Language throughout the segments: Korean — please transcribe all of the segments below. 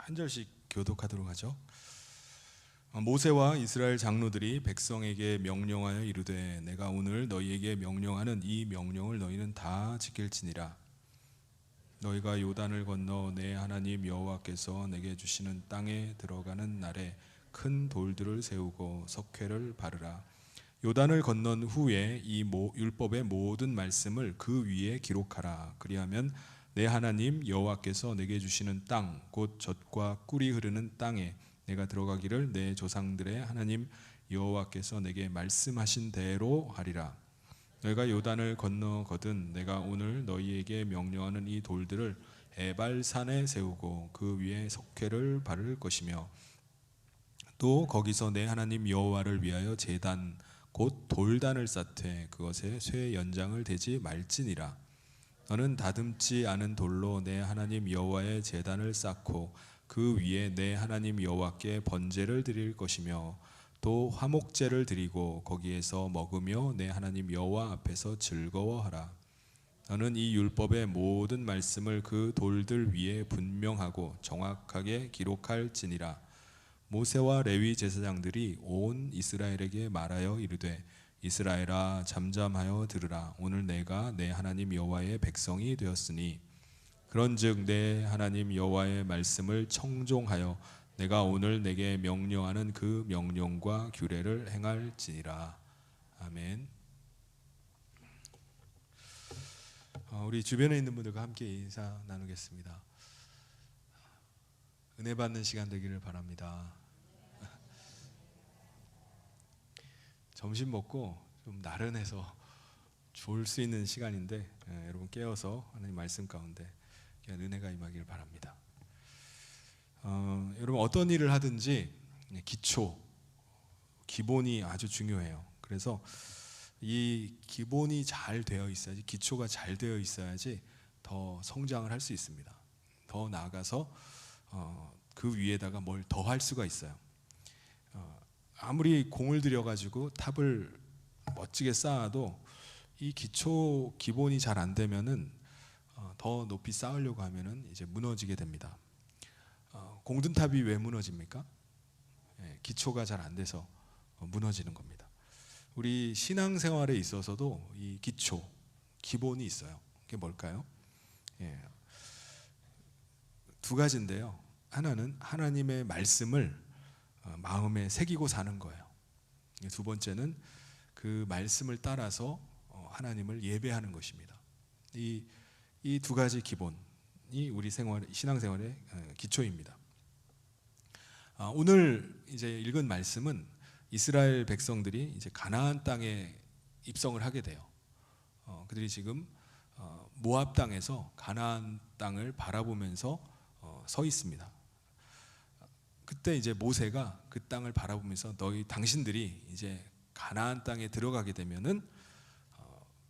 한 절씩 교독하도록 하죠. 모세와 이스라엘 장로들이 백성에게 명령하여 이르되 내가 오늘 너희에게 명령하는 이 명령을 너희는 다 지킬지니라. 너희가 요단을 건너 내 하나님 여호와께서 내게 주시는 땅에 들어가는 날에 큰 돌들을 세우고 석회를 바르라. 요단을 건넌 후에 이 율법의 모든 말씀을 그 위에 기록하라. 그리하면 내 하나님 여호와께서 내게 주시는 땅 곧 젖과 꿀이 흐르는 땅에 내가 들어가기를 내 조상들의 하나님 여호와께서 내게 말씀하신 대로 하리라. 너희가 요단을 건너거든 내가 오늘 너희에게 명령하는 이 돌들을 에발산에 세우고 그 위에 석회를 바를 것이며 또 거기서 내 하나님 여호와를 위하여 제단 곧 돌단을 쌓되 그것에 쇠 연장을 대지 말지니라. 너는 다듬지 않은 돌로 내 하나님 여호와의 제단을 쌓고 그 위에 내 하나님 여호와께 번제를 드릴 것이며 또 화목제를 드리고 거기에서 먹으며 내 하나님 여호와 앞에서 즐거워하라. 너는 이 율법의 모든 말씀을 그 돌들 위에 분명하고 정확하게 기록할지니라. 모세와 레위 제사장들이 온 이스라엘에게 말하여 이르되 이스라엘아 잠잠하여 들으라. 오늘 내가 내 하나님 여호와의 백성이 되었으니 그런즉 내 하나님 여호와의 말씀을 청종하여 내가 오늘 내게 명령하는 그 명령과 규례를 행할지니라. 아멘. 우리 주변에 있는 분들과 함께 인사 나누겠습니다. 은혜 받는 시간 되기를 바랍니다. 점심 먹고 좀 나른해서 졸 수 있는 시간인데 여러분 깨어서 하나님 말씀 가운데 은혜가 임하기를 바랍니다. 여러분 어떤 일을 하든지 기본이 아주 중요해요. 그래서 이 기본이 잘 되어 있어야지, 기초가 잘 되어 있어야지 더 성장을 할 수 있습니다. 더 나아가서 그 위에다가 뭘 더 할 수가 있어요. 아무리 공을 들여가지고 탑을 멋지게 쌓아도 이 기본이 잘 안 되면은 더 높이 쌓으려고 하면은 이제 무너지게 됩니다. 공든 탑이 왜 무너집니까? 기초가 잘 안 돼서 무너지는 겁니다. 우리 신앙생활에 있어서도 이 기본이 있어요. 그게 뭘까요? 두 가지인데요. 하나는 하나님의 말씀을 마음에 새기고 사는 거예요. 두 번째는 그 말씀을 따라서 하나님을 예배하는 것입니다. 이 두 가지 기본이 우리 신앙생활의 기초입니다. 오늘 이제 읽은 말씀은 이스라엘 백성들이 이제 가나안 땅에 입성을 하게 돼요. 그들이 지금 모압 땅에서 가나안 땅을 바라보면서 서 있습니다. 그때 이제 모세가 그 땅을 바라보면서 당신들이 이제 가나안 땅에 들어가게 되면은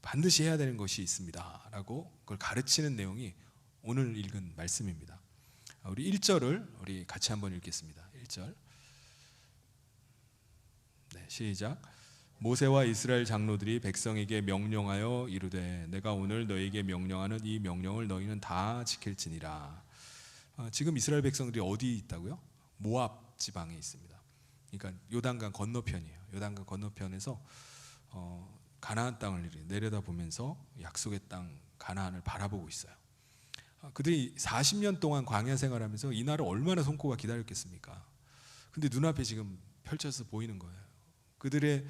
반드시 해야 되는 것이 있습니다라고 그걸 가르치는 내용이 오늘 읽은 말씀입니다. 우리 1절을 우리 같이 한번 읽겠습니다. 1절. 네, 시작. 모세와 이스라엘 장로들이 백성에게 명령하여 이르되 내가 오늘 너에게 명령하는 이 명령을 너희는 다 지킬지니라. 지금 이스라엘 백성들이 어디 있다고요? 모압 지방에 있습니다. 그러니까 요단강 건너편이에요. 요단강 건너편에서 가나안 땅을 내려다보면서 약속의 땅 가나안을 바라보고 있어요. 그들이 40년 동안 광야 생활하면서 이 날을 얼마나 손꼽아 기다렸겠습니까? 근데 눈앞에 지금 펼쳐서 보이는 거예요. 그들의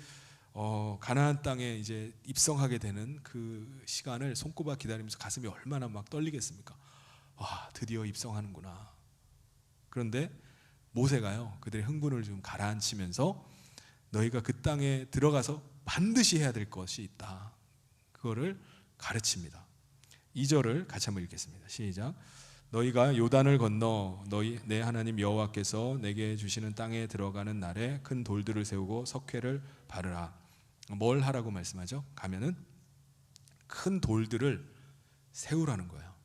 가나안 땅에 이제 입성하게 되는 그 시간을 손꼽아 기다리면서 가슴이 얼마나 막 떨리겠습니까? 와, 드디어 입성하는구나. 그런데 모세가요, 그들의 흥분을 좀 가라앉히면서 너희가 그 땅에 들어가서 반드시 해야 될 것이 있다. 그거를 가르칩니다. 2절을 같이 한번 읽겠습니다. 시작. 너희가 요단을 건너 내 하나님 여호와께서 내게 주시는 땅에 들어가는 날에 큰 돌들을 세우고 석회를 바르라. 뭘 하라고 말씀하죠? 가면은 큰 돌들을 세우라는 거예요.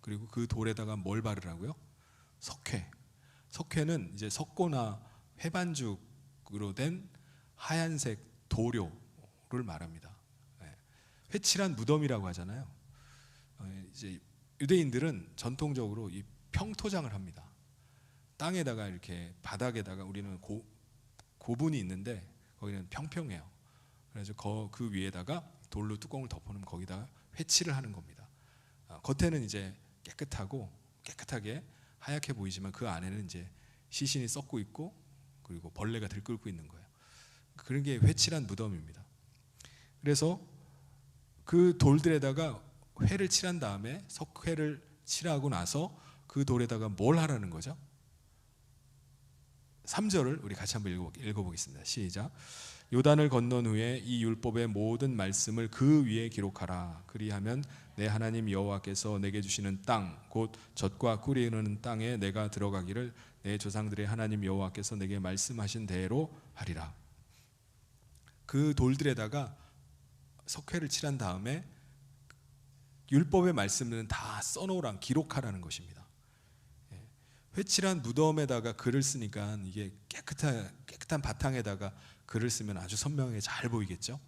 그리고 그 돌에다가 뭘 바르라고요? 석회는 이제 석고나 회반죽으로 된 하얀색 도료를 말합니다. 회칠한 무덤이라고 하잖아요. 이제 유대인들은 전통적으로 이 평토장을 합니다. 땅에다가 이렇게 바닥에다가 우리는 고분이 있는데 거기는 평평해요. 그래서 그 위에다가 돌로 뚜껑을 덮어놓으면 거기다가 회칠을 하는 겁니다. 겉에는 이제 깨끗하게 하얗게 보이지만 그 안에는 이제 시신이 썩고 있고 그리고 벌레가 들끓고 있는 거예요. 그런 게 회칠한 무덤입니다. 그래서 그 돌들에다가 회를 칠한 다음에 석회를 칠하고 나서 그 돌에다가 뭘 하라는 거죠? 3절을 우리 같이 한번 읽어보겠습니다. 시작. 요단을 건넌 후에 이 율법의 모든 말씀을 그 위에 기록하라. 그리하면 내 하나님 여호와께서 내게 주시는 땅 곧 젖과 꿀이 흐르는 땅에 내가 들어가기를 내 조상들의 하나님 여호와께서 내게 말씀하신 대로 하리라. 그 돌들에다가 석회를 칠한 다음에 율법의 말씀은 다 써놓으라, 기록하라는 것입니다. 회칠한 무덤에다가 글을 쓰니까 이게 깨끗한 바탕에다가 글을 쓰면 아주 선명하게 잘 보이겠죠.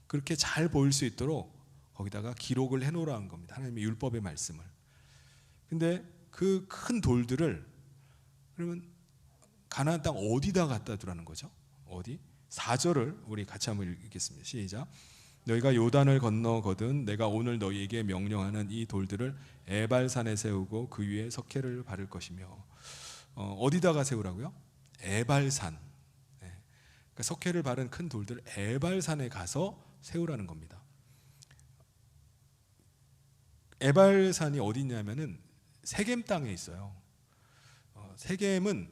그렇게 잘 보일 수 있도록 거기다가 기록을 해놓으라는 겁니다. 하나님의 율법의 말씀을. 근데 그 큰 돌들을 그러면 가나안 땅 어디다 갖다 두라는 거죠? 어디? 4절을 우리 같이 한번 읽겠습니다. 시작. 너희가 요단을 건너거든 내가 오늘 너희에게 명령하는 이 돌들을 에발산에 세우고 그 위에 석회를 바를 것이며. 어디다가 세우라고요? 에발산. 그러니까 석회를 바른 큰 돌들 에발산에 가서 세우라는 겁니다. 에발산이 어디 있냐면은 세겜 땅에 있어요. 세겜은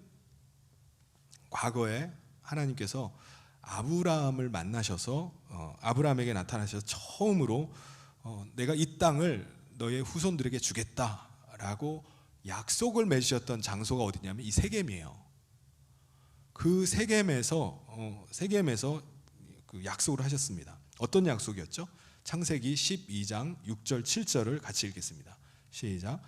과거에 하나님께서 아브라함을 만나셔서 아브라함에게 나타나셔서 처음으로 내가 이 땅을 너의 후손들에게 주겠다라고 약속을 맺으셨던 장소가 어디냐면 이 세겜이에요. 그 세겜에서 그 약속을 하셨습니다. 어떤 약속이었죠? 창세기 12장 6절 7절을 같이 읽겠습니다. 시작.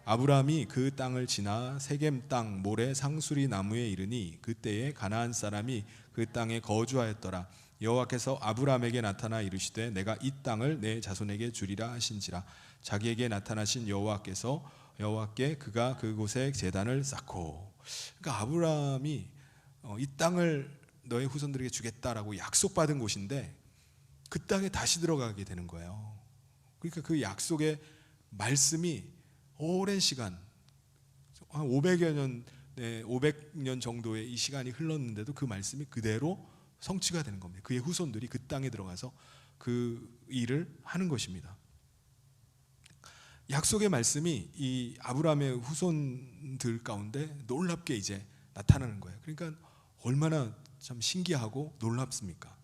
아브라함이 그 땅을 지나 세겜 땅 모래 상수리 나무에 이르니 그때에 가나안 사람이 그 땅에 거주하였더라. 여호와께서 아브라함에게 나타나 이르시되 내가 이 땅을 내 자손에게 주리라 하신지라. 자기에게 나타나신 여호와께 그가 그곳에 제단을 쌓고. 그러니까 아브라함이 이 땅을 너의 후손들에게 주겠다라고 약속받은 곳인데 그 땅에 다시 들어가게 되는 거예요. 그러니까 그 약속의 말씀이 오랜 시간 한 500년 정도의 이 시간이 흘렀는데도 그 말씀이 그대로 성취가 되는 겁니다. 그의 후손들이 그 땅에 들어가서 그 일을 하는 것입니다. 약속의 말씀이 이 아브라함의 후손들 가운데 놀랍게 이제 나타나는 거예요. 그러니까 얼마나 참 신기하고 놀랍습니까?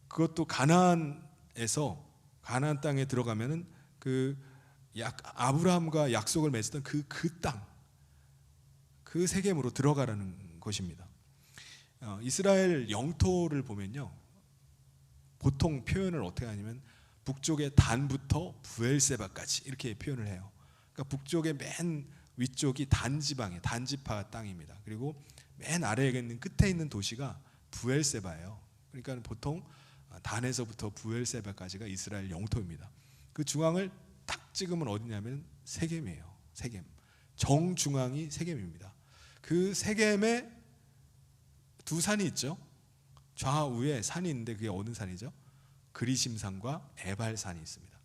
그것도 가나안 땅에 들어가면은 아브라함과 약속을 맺었던 그 땅, 그 세겜으로 들어가라는 것입니다. 이스라엘 영토를 보면요, 보통 표현을 어떻게 하냐면 북쪽의 단부터 부엘세바까지 이렇게 표현을 해요. 그러니까 북쪽의 맨 위쪽이 단지파 땅입니다. 그리고 맨 아래에 있는 끝에 있는 도시가 부엘세바예요. 그러니까 보통 단에서부터 부엘세바까지가 이스라엘 영토입니다. 그 중앙을 딱 찍으면 어디냐면 세겜이에요. 세겜. 정중앙이 세겜입니다. 그 세겜에 두 산이 있죠. 좌우에 산이 있는데 그게 어느 산이죠? 그리심산과 에발산이 있습니다.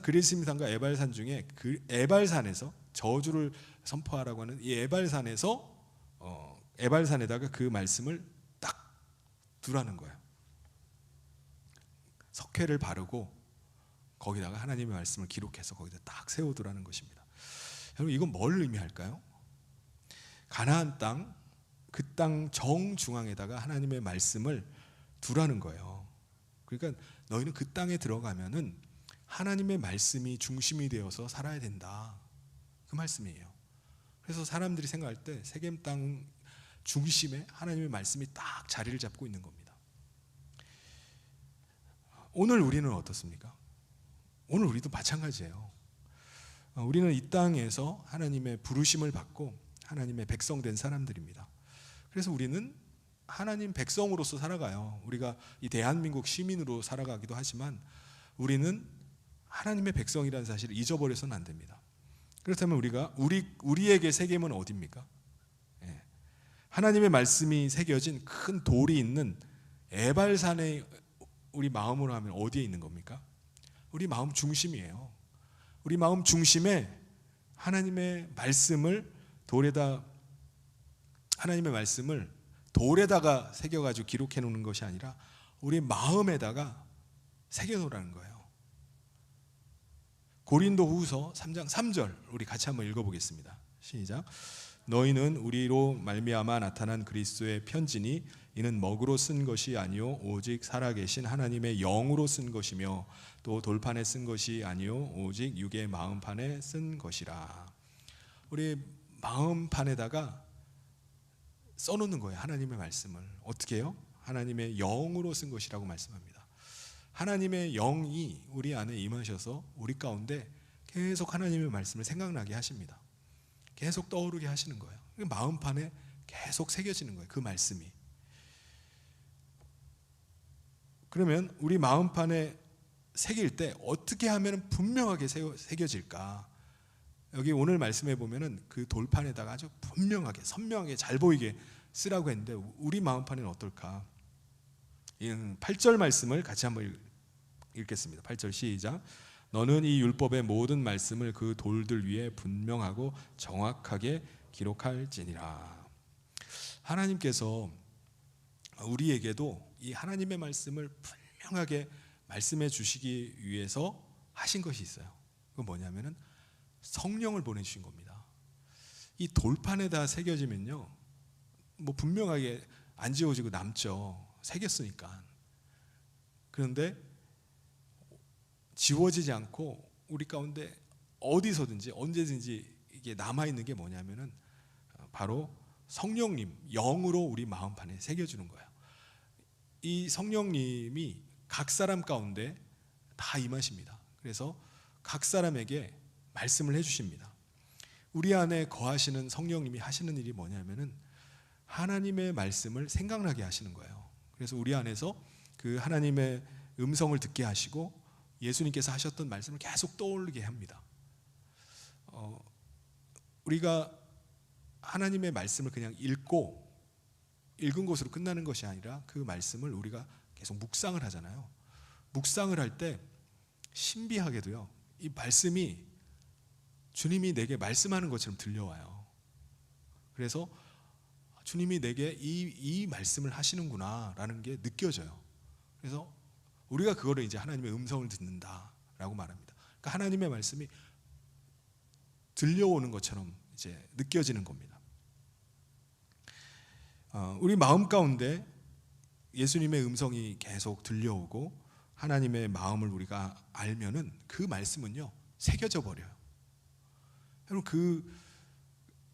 그리심산과 에발산 중에 그 에발산에서 저주를 선포하라고 하는 이 에발산에다가 그 말씀을 딱 두라는 거예요. 석회를 바르고 거기다가 하나님의 말씀을 기록해서 거기다 딱 세워두라는 것입니다. 여러분, 이건 뭘 의미할까요? 가나안 땅, 그 땅 정중앙에다가 하나님의 말씀을 두라는 거예요. 그러니까 너희는 그 땅에 들어가면은 하나님의 말씀이 중심이 되어서 살아야 된다, 그 말씀이에요. 그래서 사람들이 생각할 때 세겜 땅 중심에 하나님의 말씀이 딱 자리를 잡고 있는 겁니다. 오늘 우리는 어떻습니까? 오늘 우리도 마찬가지예요. 우리는 이 땅에서 하나님의 부르심을 받고 하나님의 백성 된 사람들입니다. 그래서 우리는 하나님 백성으로서 살아가요. 우리가 이 대한민국 시민으로 살아가기도 하지만 우리는 하나님의 백성이라는 사실을 잊어버려서는 안 됩니다. 그렇다면 우리에게 새김은 어디입니까? 예. 하나님의 말씀이 새겨진 큰 돌이 있는 에발산에 우리 마음으로 하면 어디에 있는 겁니까? 우리 마음 중심이에요. 우리 마음 중심에 하나님의 말씀을 돌에다가 새겨가지고 기록해 놓는 것이 아니라 우리 마음에다가 새겨 놓으라는 거예요. 고린도후서 3장 3절 우리 같이 한번 읽어보겠습니다. 시작. 너희는 우리로 말미암아 나타난 그리스도의 편지니 이는 먹으로 쓴 것이 아니요 오직 살아계신 하나님의 영으로 쓴 것이며 또 돌판에 쓴 것이 아니요 오직 육의 마음판에 쓴 것이라. 우리 마음판에다가 써놓는 거예요. 하나님의 말씀을. 어떻게 해요? 하나님의 영으로 쓴 것이라고 말씀합니다. 하나님의 영이 우리 안에 임하셔서 우리 가운데 계속 하나님의 말씀을 생각나게 하십니다. 계속 떠오르게 하시는 거예요. 마음판에 계속 새겨지는 거예요. 그 말씀이. 그러면 우리 마음판에 새길 때 어떻게 하면 분명하게 새겨질까? 여기 오늘 말씀해 보면은 그 돌판에다가 아주 분명하게 선명하게 잘 보이게 쓰라고 했는데 우리 마음판에는 어떨까? 8절 말씀을 같이 한번 읽겠습니다. 8절 시작. 너는 이 율법의 모든 말씀을 그 돌들 위에 분명하고 정확하게 기록할지니라. 하나님께서 우리에게도 이 하나님의 말씀을 분명하게 말씀해 주시기 위해서 하신 것이 있어요. 그건 뭐냐면은 성령을 보내주신 겁니다. 이 돌판에다 새겨지면요, 뭐 분명하게 안 지워지고 남죠. 새겼으니까. 그런데 지워지지 않고 우리 가운데 어디서든지 언제든지 이게 남아있는 게 뭐냐면은 바로 성령님 영으로 우리 마음판에 새겨주는 거예요. 이 성령님이 각 사람 가운데 다 임하십니다. 그래서 각 사람에게 말씀을 해주십니다. 우리 안에 거하시는 성령님이 하시는 일이 뭐냐면은 하나님의 말씀을 생각나게 하시는 거예요. 그래서 우리 안에서 그 하나님의 음성을 듣게 하시고 예수님께서 하셨던 말씀을 계속 떠올리게 합니다. 우리가 하나님의 말씀을 그냥 읽은 것으로 끝나는 것이 아니라 그 말씀을 우리가 계속 묵상을 하잖아요. 묵상을 할 때 신비하게도요, 이 말씀이 주님이 내게 말씀하는 것처럼 들려와요. 그래서 주님이 내게 이 말씀을 하시는구나 라는 게 느껴져요. 그래서 우리가 그거를 이제 하나님의 음성을 듣는다라고 말합니다. 그러니까 하나님의 말씀이 들려오는 것처럼 이제 느껴지는 겁니다. 우리 마음 가운데 예수님의 음성이 계속 들려오고 하나님의 마음을 우리가 알면은 그 말씀은요 새겨져 버려요. 여러분 그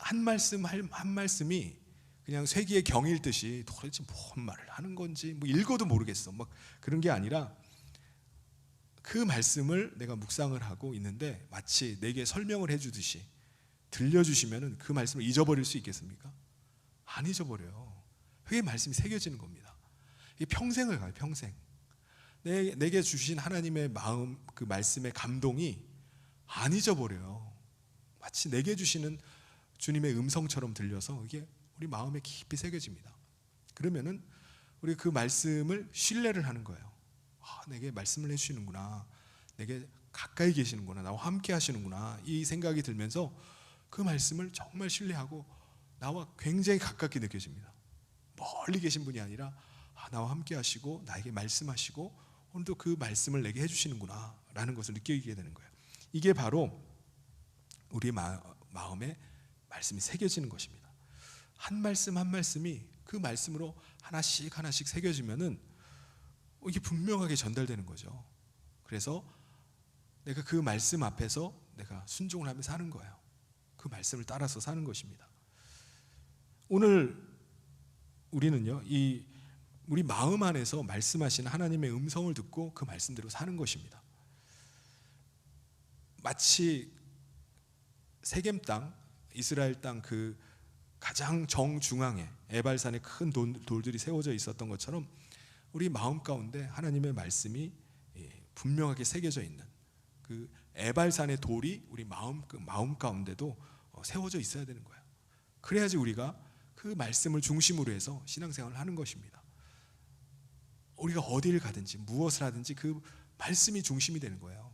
한 말씀 한 말씀이 그냥 쇠기의 경일 듯이 도대체 뭔 말을 하는 건지 뭐 읽어도 모르겠어 막 그런 게 아니라 그 말씀을 내가 묵상을 하고 있는데 마치 내게 설명을 해주듯이 들려주시면은 그 말씀을 잊어버릴 수 있겠습니까? 안 잊어버려요. 그게 말씀이 새겨지는 겁니다. 이 평생을 가요. 평생. 내게 주신 하나님의 마음 그 말씀의 감동이 안 잊어버려요. 마치 내게 주시는 주님의 음성처럼 들려서 이게 우리 마음에 깊이 새겨집니다. 그러면은 우리 그 말씀을 신뢰를 하는 거예요. 내게 말씀을 해주시는구나, 내게 가까이 계시는구나, 나와 함께 하시는구나 이 생각이 들면서 그 말씀을 정말 신뢰하고 나와 굉장히 가깝게 느껴집니다. 멀리 계신 분이 아니라 나와 함께 하시고 나에게 말씀하시고 오늘도 그 말씀을 내게 해주시는구나 라는 것을 느끼게 되는 거예요. 이게 바로 우리 마음에 말씀이 새겨지는 것입니다. 한 말씀 한 말씀이 그 말씀으로 하나씩 하나씩 새겨지면은 이게 분명하게 전달되는 거죠. 그래서 내가 그 말씀 앞에서 내가 순종을 하며 사는 거예요. 그 말씀을 따라서 사는 것입니다. 오늘 우리는요, 우리 마음 안에서 말씀하신 하나님의 음성을 듣고 그 말씀대로 사는 것입니다. 마치 세겜 땅, 이스라엘 땅 그 가장 정중앙에 에발산에 큰 돌들이 세워져 있었던 것처럼 우리 마음 가운데 하나님의 말씀이 분명하게 새겨져 있는 그 에발산의 돌이 우리 마음 가운데도 세워져 있어야 되는 거예요. 그래야지 우리가 그 말씀을 중심으로 해서 신앙생활을 하는 것입니다. 우리가 어디를 가든지 무엇을 하든지 그 말씀이 중심이 되는 거예요.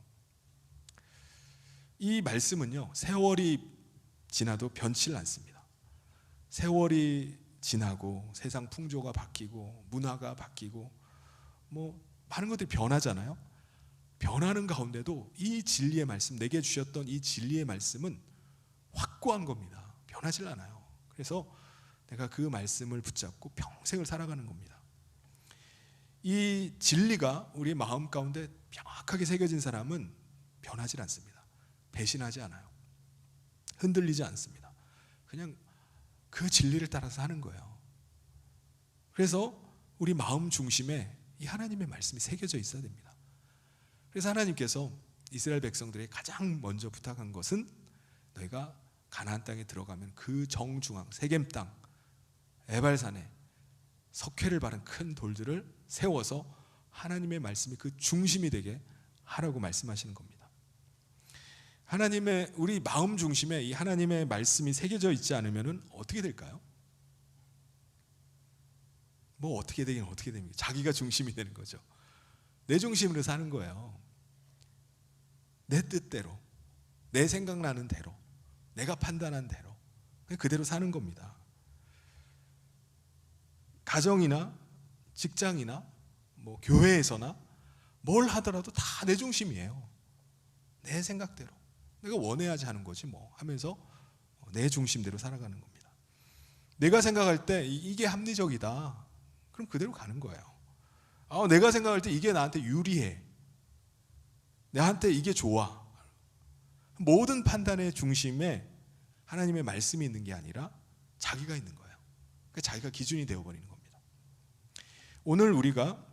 이 말씀은요, 세월이 지나도 변치를 않습니다. 세월이 지나고 세상 풍조가 바뀌고 문화가 바뀌고 뭐 많은 것들이 변하잖아요. 변하는 가운데도 이 진리의 말씀, 내게 주셨던 이 진리의 말씀은 확고한 겁니다. 변하질 않아요. 그래서 내가 그 말씀을 붙잡고 평생을 살아가는 겁니다. 이 진리가 우리 마음 가운데 명확하게 새겨진 사람은 변하질 않습니다. 배신하지 않아요. 흔들리지 않습니다. 그냥 그 진리를 따라서 하는 거예요. 그래서 우리 마음 중심에 이 하나님의 말씀이 새겨져 있어야 됩니다. 그래서 하나님께서 이스라엘 백성들에게 가장 먼저 부탁한 것은 너희가 가나안 땅에 들어가면 그 정중앙 세겜 땅 에발산에 석회를 바른 큰 돌들을 세워서 하나님의 말씀이 그 중심이 되게 하라고 말씀하시는 겁니다. 하나님의 우리 마음 중심에 이 하나님의 말씀이 새겨져 있지 않으면 어떻게 될까요? 뭐 어떻게 되긴 어떻게 됩니까? 자기가 중심이 되는 거죠. 내 중심으로 사는 거예요. 내 뜻대로, 내 생각나는 대로, 내가 판단한 대로 그대로 사는 겁니다. 가정이나 직장이나 뭐 교회에서나 뭘 하더라도 다 내 중심이에요. 내 생각대로, 내가 원해야지 하는 거지 뭐 하면서 내 중심대로 살아가는 겁니다. 내가 생각할 때 이게 합리적이다, 그럼 그대로 가는 거예요. 내가 생각할 때 이게 나한테 유리해, 나한테 이게 좋아. 모든 판단의 중심에 하나님의 말씀이 있는 게 아니라 자기가 있는 거예요. 그러니까 자기가 기준이 되어버리는 겁니다. 오늘 우리가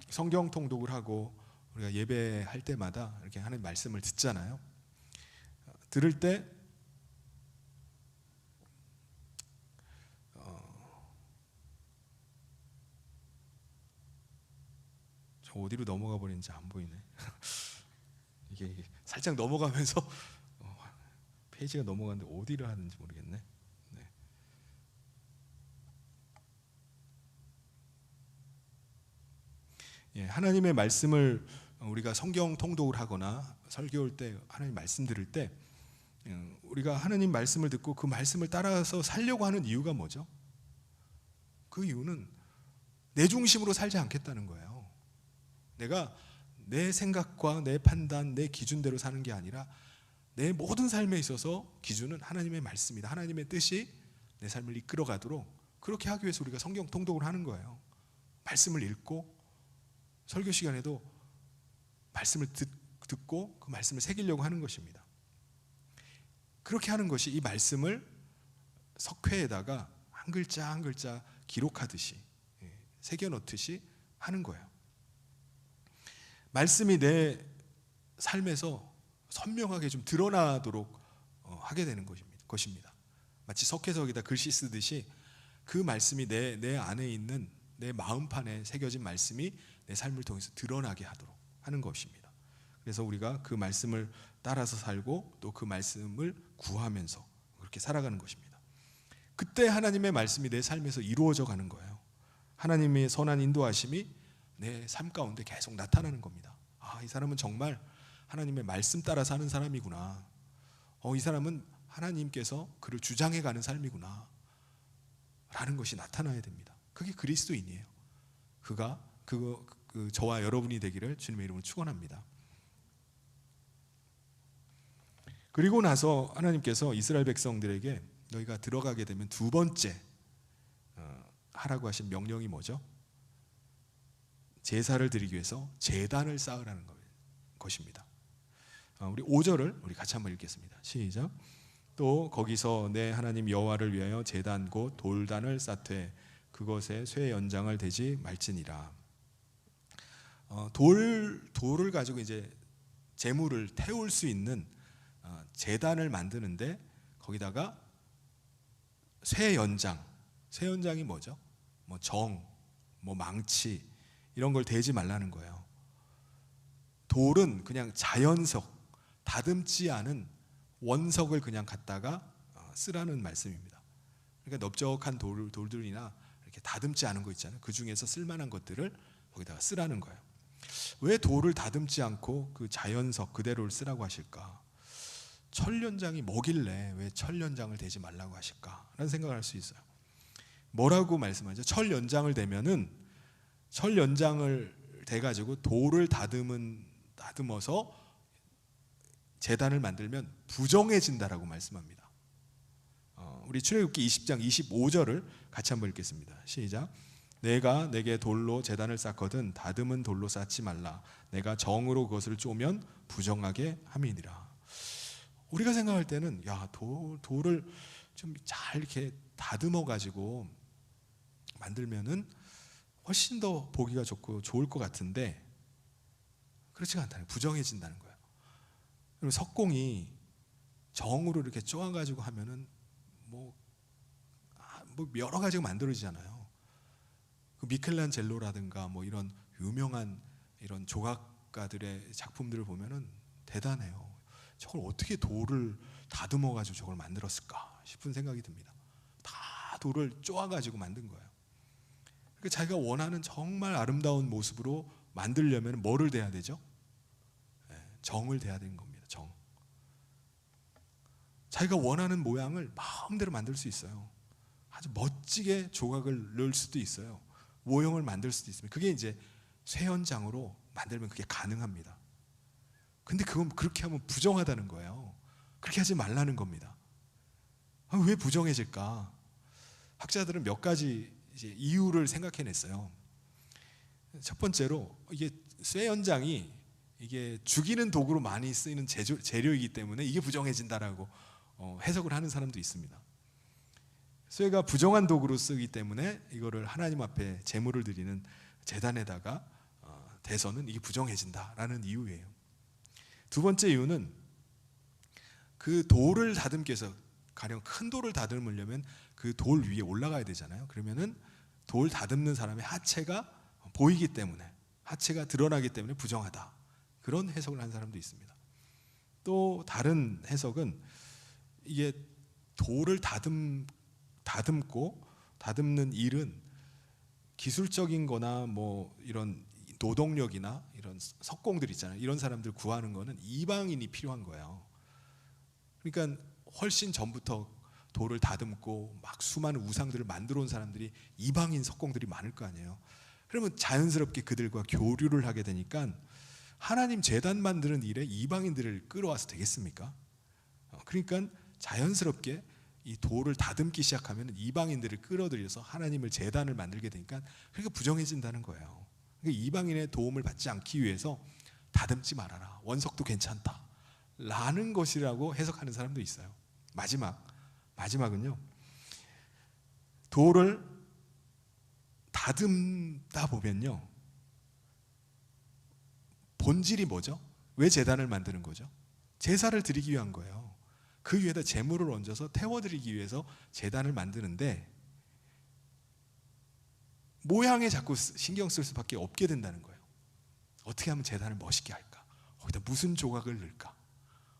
성경 통독을 하고 우리가 예배할 때마다 이렇게 하나님 말씀을 듣잖아요. 들을 때 저 어디로 넘어가 버리는지 안 보이네. 이게 살짝 넘어가면서 페이지가 넘어가는데 어디를 하는지 모르겠네. 네. 예, 하나님의 말씀을 우리가 성경 통독을 하거나 설교할 때 하나님 말씀 들을 때 우리가 하나님 말씀을 듣고 그 말씀을 따라서 살려고 하는 이유가 뭐죠? 그 이유는 내 중심으로 살지 않겠다는 거예요. 내가 내 생각과 내 판단, 내 기준대로 사는 게 아니라 내 모든 삶에 있어서 기준은 하나님의 말씀이다. 하나님의 뜻이 내 삶을 이끌어가도록 그렇게 하기 위해서 우리가 성경 통독을 하는 거예요. 말씀을 읽고 설교 시간에도 말씀을 듣고 그 말씀을 새기려고 하는 것입니다. 그렇게 하는 것이 이 말씀을 석회에다가 한 글자 한 글자 기록하듯이 새겨놓듯이 하는 거예요. 말씀이 내 삶에서 선명하게 좀 드러나도록 하게 되는 것입니다. 마치 석회석에다 글씨 쓰듯이 그 말씀이 내 안에 있는 내 마음판에 새겨진 말씀이 내 삶을 통해서 드러나게 하도록 하는 것입니다. 그래서 우리가 그 말씀을 따라서 살고 또 그 말씀을 구하면서 그렇게 살아가는 것입니다. 그때 하나님의 말씀이 내 삶에서 이루어져 가는 거예요. 하나님의 선한 인도하심이 내 삶 가운데 계속 나타나는 겁니다. 이 사람은 정말 하나님의 말씀 따라 사는 사람이구나. 이 사람은 하나님께서 그를 주장해 가는 삶이구나 라는 것이 나타나야 됩니다. 그게 그리스도인이에요. 저와 여러분이 되기를 주님의 이름으로 축원합니다. 그리고 나서 하나님께서 이스라엘 백성들에게 너희가 들어가게 되면 두 번째 하라고 하신 명령이 뭐죠? 제사를 드리기 위해서 제단을 쌓으라는 것입니다. 우리 5절을 우리 같이 한번 읽겠습니다. 시작. 또 거기서 내 하나님 여호와를 위하여 제단 곧 돌단을 쌓되 그것에 쇠 연장을 대지 말지니라. 돌을 가지고 이제 제물을 태울 수 있는 제단을 만드는데 거기다가 쇠 연장이 뭐죠? 망치 이런 걸 대지 말라는 거예요. 돌은 그냥 자연석, 다듬지 않은 원석을 그냥 갖다가 쓰라는 말씀입니다. 그러니까 넓적한 돌들이나 이렇게 다듬지 않은 거 있잖아요. 그 중에서 쓸만한 것들을 거기다가 쓰라는 거예요. 왜 돌을 다듬지 않고 그 자연석 그대로를 쓰라고 하실까? 철연장이 뭐길래 왜 철연장을 대지 말라고 하실까? 라는 생각을 할 수 있어요. 뭐라고 말씀하죠? 철연장을 대면은 철연장을 대가지고 돌을 다듬어서 제단을 만들면 부정해진다라고 말씀합니다. 우리 출애굽기 20장 25절을 같이 한번 읽겠습니다. 시작. 내가 내게 돌로 제단을 쌓거든 다듬은 돌로 쌓지 말라. 내가 정으로 그것을 쪼면 부정하게 함이니라. 우리가 생각할 때는 야, 돌을 좀 잘 이렇게 다듬어 가지고 만들면은 훨씬 더 보기가 좋고 좋을 것 같은데 그렇지가 않다는 거예요. 부정해진다는 거예요. 그리고 석공이 정으로 이렇게 쪼아 가지고 하면은 뭐 여러 가지가 만들어지잖아요. 그 미켈란젤로라든가 뭐 이런 유명한 이런 조각가들의 작품들을 보면은 대단해요. 저걸 어떻게 돌을 다듬어 가지고 저걸 만들었을까 싶은 생각이 듭니다. 다 돌을 쪼아 가지고 만든 거예요. 그러니까 자기가 원하는 정말 아름다운 모습으로 만들려면 뭐를 대야 되죠? 정을 대야 되는 겁니다. 정. 자기가 원하는 모양을 마음대로 만들 수 있어요. 아주 멋지게 조각을 넣을 수도 있어요. 모형을 만들 수도 있습니다. 그게 이제 쇠연장으로 만들면 그게 가능합니다. 근데 그건 그렇게 하면 부정하다는 거예요. 그렇게 하지 말라는 겁니다. 왜 부정해질까? 학자들은 몇 가지 이제 이유를 생각해냈어요. 첫 번째로 이게 쇠연장이 이게 죽이는 도구로 많이 쓰이는 재료이기 때문에 이게 부정해진다라고 해석을 하는 사람도 있습니다. 쇠가 부정한 도구로 쓰기 때문에 이거를 하나님 앞에 제물을 드리는 제단에다가 대서는 이게 부정해진다라는 이유예요. 두 번째 이유는 그 돌을 다듬기 위해서 가령 큰 돌을 다듬으려면 그 돌 위에 올라가야 되잖아요. 그러면은 돌 다듬는 사람의 하체가 보이기 때문에 하체가 드러나기 때문에 부정하다. 그런 해석을 한 사람도 있습니다. 또 다른 해석은 이게 돌을 다듬고 다듬는 일은 기술적인 거나 뭐 이런 노동력이나 이런 석공들 있잖아요. 이런 사람들 구하는 거는 이방인이 필요한 거예요. 그러니까 훨씬 전부터 돌을 다듬고 막 수많은 우상들을 만들어 온 사람들이 이방인 석공들이 많을 거 아니에요. 그러면 자연스럽게 그들과 교류를 하게 되니까 하나님 제단 만드는 일에 이방인들을 끌어와서 되겠습니까? 그러니까 자연스럽게 이 돌을 다듬기 시작하면 이방인들을 끌어들여서 하나님을 제단을 만들게 되니까 그러니까 부정해진다는 거예요. 그러니까 이방인의 도움을 받지 않기 위해서 다듬지 말아라. 원석도 괜찮다. 라는 것이라고 해석하는 사람도 있어요. 마지막은요. 돌을 다듬다 보면요. 본질이 뭐죠? 왜 제단을 만드는 거죠? 제사를 드리기 위한 거예요. 그 위에다 제물을 얹어서 태워드리기 위해서 제단을 만드는데 모양에 자꾸 신경 쓸 수밖에 없게 된다는 거예요. 어떻게 하면 제단을 멋있게 할까? 거기다 무슨 조각을 넣을까?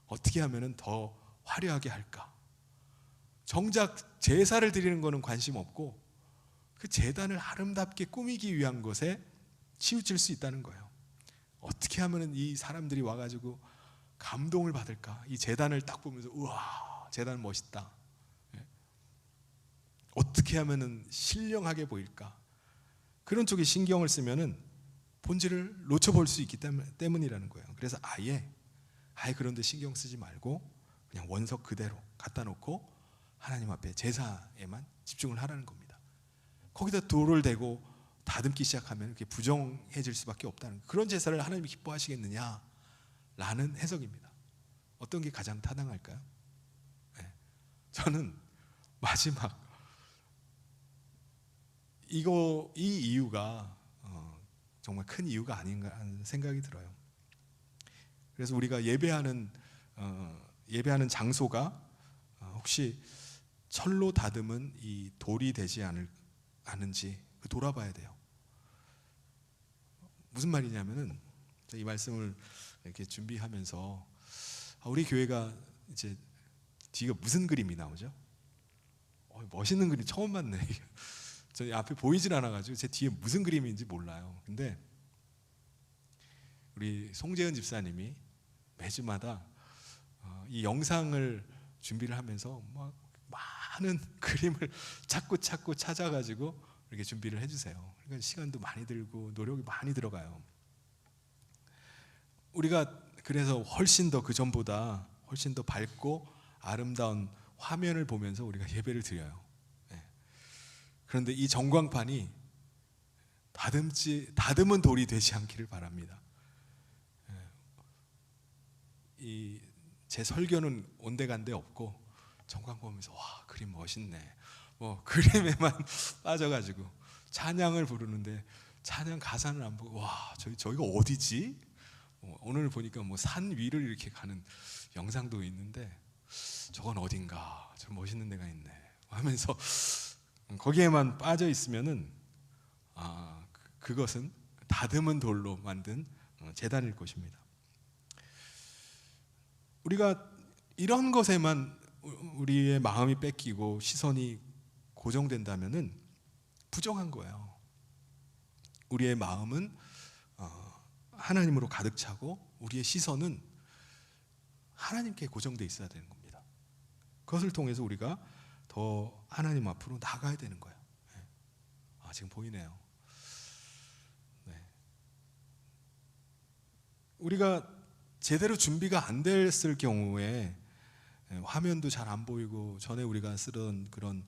어떻게 하면 더 화려하게 할까? 정작 제사를 드리는 거는 관심 없고 그 제단을 아름답게 꾸미기 위한 것에 치우칠 수 있다는 거예요. 어떻게 하면 이 사람들이 와가지고 감동을 받을까? 이 제단을 딱 보면서 우와, 제단 멋있다. 어떻게 하면 신령하게 보일까? 그런 쪽에 신경을 쓰면은 본질을 놓쳐볼 수 있기 때문이라는 거예요. 그래서 아예 그런 데 신경 쓰지 말고 그냥 원석 그대로 갖다 놓고 하나님 앞에 제사에만 집중을 하라는 겁니다. 거기다 돌을 대고 다듬기 시작하면 이렇게 부정해질 수밖에 없다는 거예요. 그런 제사를 하나님이 기뻐하시겠느냐? 라는 해석입니다. 어떤 게 가장 타당할까요? 네. 저는 마지막 이 이유가 정말 큰 이유가 아닌가 하는 생각이 들어요. 그래서 우리가 예배하는 장소가 혹시 철로 다듬은 이 돌이 되지 않은지 돌아봐야 돼요. 무슨 말이냐면은 이 말씀을 이렇게 준비하면서 우리 교회가 이제 뒤가 무슨 그림이 나오죠? 멋있는 그림 처음 봤네. 저 앞에 보이질 않아가지고 제 뒤에 무슨 그림인지 몰라요. 근데 우리 송재은 집사님이 매주마다 이 영상을 준비를 하면서 막 많은 그림을 찾고 찾아가지고 이렇게 준비를 해주세요. 그러니까 시간도 많이 들고 노력이 많이 들어가요. 우리가 그래서 훨씬 더 그 전보다 훨씬 더 밝고 아름다운 화면을 보면서 우리가 예배를 드려요. 그런데 이 전광판이 다듬은 돌이 되지 않기를 바랍니다. 제 설교는 온데간데 없고 전광 보면서 와, 그림 멋있네, 그림에만 빠져가지고 찬양을 부르는데 찬양 가사는 안 보고 와, 저희가 어디지? 오늘 보니까 산 위를 이렇게 가는 영상도 있는데 저건 어딘가, 저 멋있는 데가 있네 하면서 거기에만 빠져 있으면은 그것은 다듬은 돌로 만든 제단일 것입니다. 우리가 이런 것에만 우리의 마음이 뺏기고 시선이 고정된다면은 부정한 거예요. 우리의 마음은 하나님으로 가득 차고 우리의 시선은 하나님께 고정돼 있어야 되는 겁니다. 그것을 통해서 우리가 더 하나님 앞으로 나가야 되는 거예요. 지금 보이네요. 우리가 제대로 준비가 안 됐을 경우에 화면도 잘 안 보이고, 전에 우리가 쓰던 그런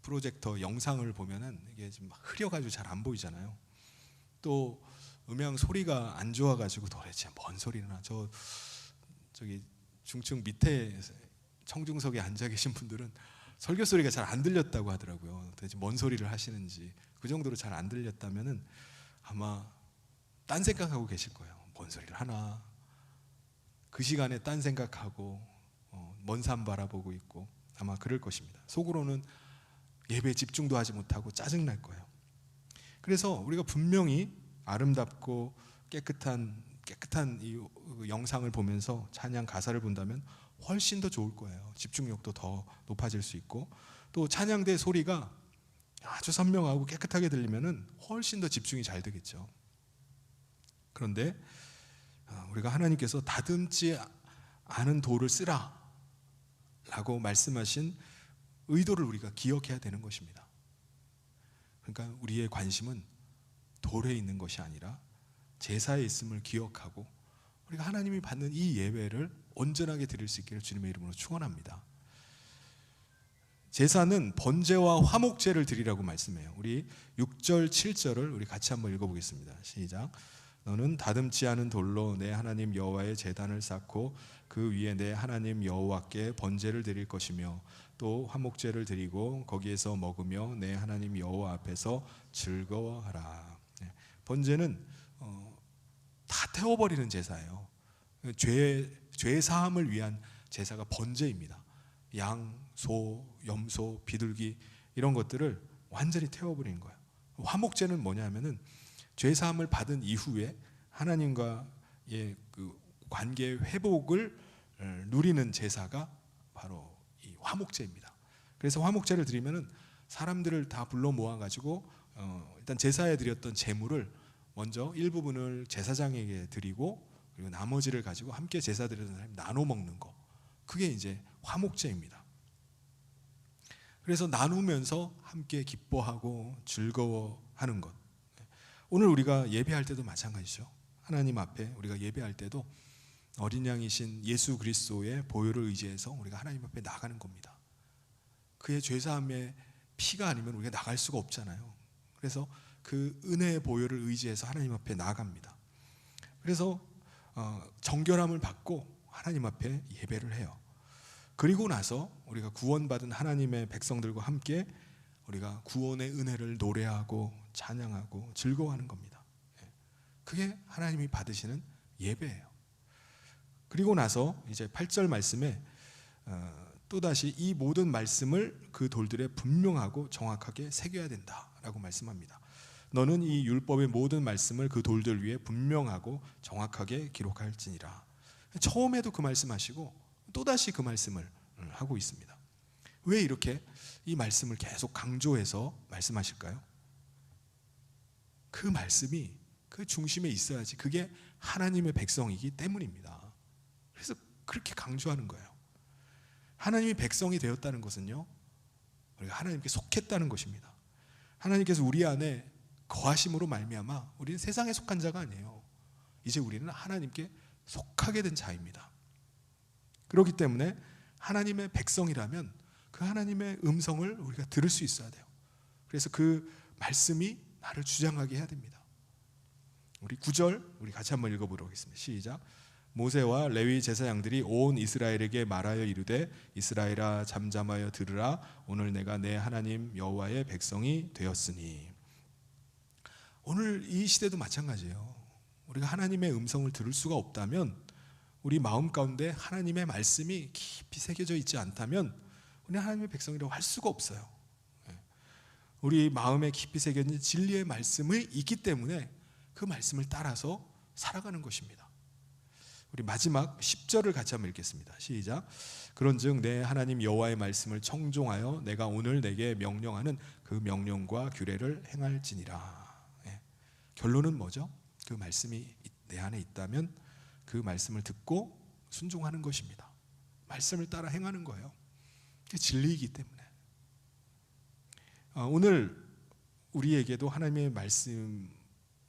프로젝터 영상을 보면은 이게 좀 흐려가지고 잘 안 보이잖아요. 또 음향 소리가 안 좋아가지고 도대체 뭔 소리나, 저기 중층 밑에 청중석에 앉아 계신 분들은 설교 소리가 잘 안 들렸다고 하더라고요. 도대체 뭔 소리를 하시는지. 그 정도로 잘 안 들렸다면은 아마 딴 생각하고 계실 거예요. 뭔 소리를 하나. 그 시간에 딴 생각하고 먼 산 바라보고 있고 아마 그럴 것입니다. 속으로는 예배에 집중도 하지 못하고 짜증날 거예요. 그래서 우리가 분명히 아름답고 깨끗한 이 영상을 보면서 찬양 가사를 본다면 훨씬 더 좋을 거예요. 집중력도 더 높아질 수 있고, 또 찬양대 소리가 아주 선명하고 깨끗하게 들리면은 훨씬 더 집중이 잘 되겠죠. 그런데 우리가 하나님께서 다듬지 않은 돌을 쓰라 라고 말씀하신 의도를 우리가 기억해야 되는 것입니다. 그러니까 우리의 관심은 돌에 있는 것이 아니라 제사에 있음을 기억하고 우리가 하나님이 받는 이 예배를 온전하게 드릴 수 있기를 주님의 이름으로 축원합니다. 제사는 번제와 화목제를 드리라고 말씀해요. 우리 6절 7절을 우리 같이 한번 읽어보겠습니다. 시작. 너는 다듬지 않은 돌로 내 하나님 여호와의 제단을 쌓고 그 위에 내 하나님 여호와께 번제를 드릴 것이며 또 화목제를 드리고 거기에서 먹으며 내 하나님 여호와 앞에서 즐거워하라. 번제는 다 태워버리는 제사예요. 죄 사함을 위한 제사가 번제입니다. 양, 소, 염소, 비둘기 이런 것들을 완전히 태워버리는 거예요. 화목제는 뭐냐면은 죄 사함을 받은 이후에 하나님과의 그 관계 회복을 누리는 제사가 바로 이 화목제입니다. 그래서 화목제를 드리면은 사람들을 다 불러 모아 가지고 일단 제사에 드렸던 제물을 먼저 일부분을 제사장에게 드리고 그리고 나머지를 가지고 함께 제사 드리는 사람이 나눠 먹는 거, 그게 이제 화목제입니다. 그래서 나누면서 함께 기뻐하고 즐거워하는 것. 오늘 우리가 예배할 때도 마찬가지죠. 하나님 앞에 우리가 예배할 때도 어린 양이신 예수 그리스도의 보혈을 의지해서 우리가 하나님 앞에 나가는 겁니다. 그의 죄사함의 피가 아니면 우리가 나갈 수가 없잖아요. 그래서 그 은혜의 보혈을 의지해서 하나님 앞에 나아갑니다. 그래서 정결함을 받고 하나님 앞에 예배를 해요. 그리고 나서 우리가 구원받은 하나님의 백성들과 함께 우리가 구원의 은혜를 노래하고 찬양하고 즐거워하는 겁니다. 그게 하나님이 받으시는 예배예요. 그리고 나서 이제 8절 말씀에 또다시 이 모든 말씀을 그 돌들에 분명하고 정확하게 새겨야 된다라고 말씀합니다. 너는 이 율법의 모든 말씀을 그 돌들 위에 분명하고 정확하게 기록할지니라. 처음에도 그 말씀하시고 또다시 그 말씀을 하고 있습니다. 왜 이렇게 이 말씀을 계속 강조해서 말씀하실까요? 그 말씀이 그 중심에 있어야지 그게 하나님의 백성이기 때문입니다. 그래서 그렇게 강조하는 거예요. 하나님이 백성이 되었다는 것은요, 우리가 하나님께 속했다는 것입니다. 하나님께서 우리 안에 거하심으로 말미암아 우리는 세상에 속한 자가 아니에요. 이제 우리는 하나님께 속하게 된 자입니다. 그렇기 때문에 하나님의 백성이라면 그 하나님의 음성을 우리가 들을 수 있어야 돼요. 그래서 그 말씀이 나를 주장하게 해야 됩니다. 우리 9절 우리 같이 한번 읽어보도록 하겠습니다. 시작. 모세와 레위 제사장들이 온 이스라엘에게 말하여 이르되 이스라엘아 잠잠하여 들으라. 오늘 내가 내 하나님 여호와의 백성이 되었으니. 오늘 이 시대도 마찬가지예요. 우리가 하나님의 음성을 들을 수가 없다면, 우리 마음 가운데 하나님의 말씀이 깊이 새겨져 있지 않다면 우리는 하나님의 백성이라고 할 수가 없어요. 우리 마음에 깊이 새겨진 진리의 말씀이 있기 때문에 그 말씀을 따라서 살아가는 것입니다. 우리 마지막 10절을 같이 한번 읽겠습니다. 시작. 그런즉 내 하나님 여호와의 말씀을 청종하여 내가 오늘 내게 명령하는 그 명령과 규례를 행할지니라. 결론은 뭐죠? 그 말씀이 내 안에 있다면 그 말씀을 듣고 순종하는 것입니다. 말씀을 따라 행하는 거예요. 그게 진리이기 때문에. 오늘 우리에게도 하나님의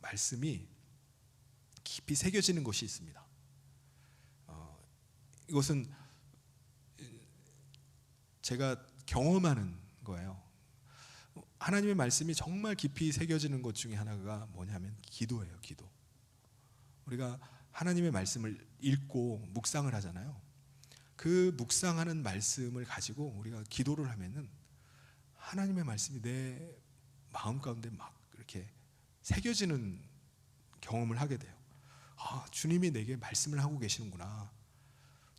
말씀이 깊이 새겨지는 것이 있습니다. 이것은 제가 경험하는 거예요. 하나님의 말씀이 정말 깊이 새겨지는 것 중에 하나가 뭐냐면 기도예요. 기도. 우리가 하나님의 말씀을 읽고 묵상을 하잖아요. 그 묵상하는 말씀을 가지고 우리가 기도를 하면은 하나님의 말씀이 내 마음 가운데 막 이렇게 새겨지는 경험을 하게 돼요. 주님이 내게 말씀을 하고 계시는구나.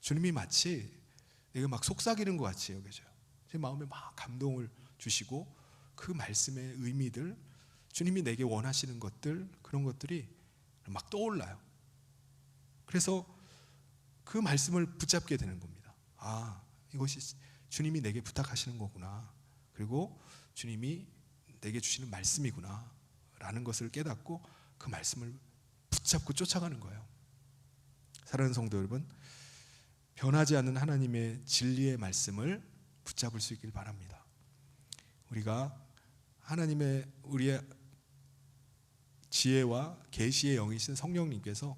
주님이 마치 내가 막 속삭이는 것 같이 여겨져요. 제 마음에 막 감동을 주시고 그 말씀의 의미들, 주님이 내게 원하시는 것들, 그런 것들이 막 떠올라요. 그래서 그 말씀을 붙잡게 되는 겁니다. 이것이 주님이 내게 부탁하시는 거구나. 그리고 주님이 내게 주시는 말씀이구나 라는 것을 깨닫고 그 말씀을 붙잡고 쫓아가는 거예요. 사랑하는 성도 여러분, 변하지 않는 하나님의 진리의 말씀을 붙잡을 수 있길 바랍니다. 우리가 하나님의 우리의 지혜와 계시의 영이신 성령님께서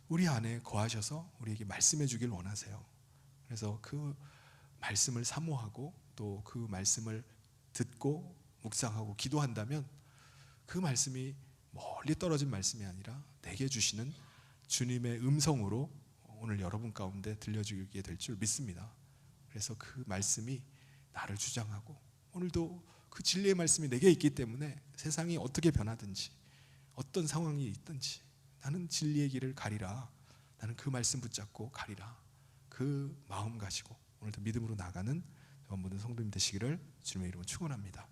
우리 안에 거하셔서 우리에게 말씀해 주길 원하세요. 그래서 그 말씀을 사모하고 또 그 말씀을 듣고 묵상하고 기도한다면 그 말씀이 멀리 떨어진 말씀이 아니라 내게 주시는 주님의 음성으로 오늘 여러분 가운데 들려주게 될 줄 믿습니다. 그래서 그 말씀이 나를 주장하고 오늘도 그 진리의 말씀이 내게 있기 때문에 세상이 어떻게 변하든지 어떤 상황이 있든지 나는 진리의 길을 가리라. 나는 그 말씀 붙잡고 가리라. 그 마음 가지고 오늘도 믿음으로 나가는 모든 성도님 되시기를 주님의 이름으로 축원합니다.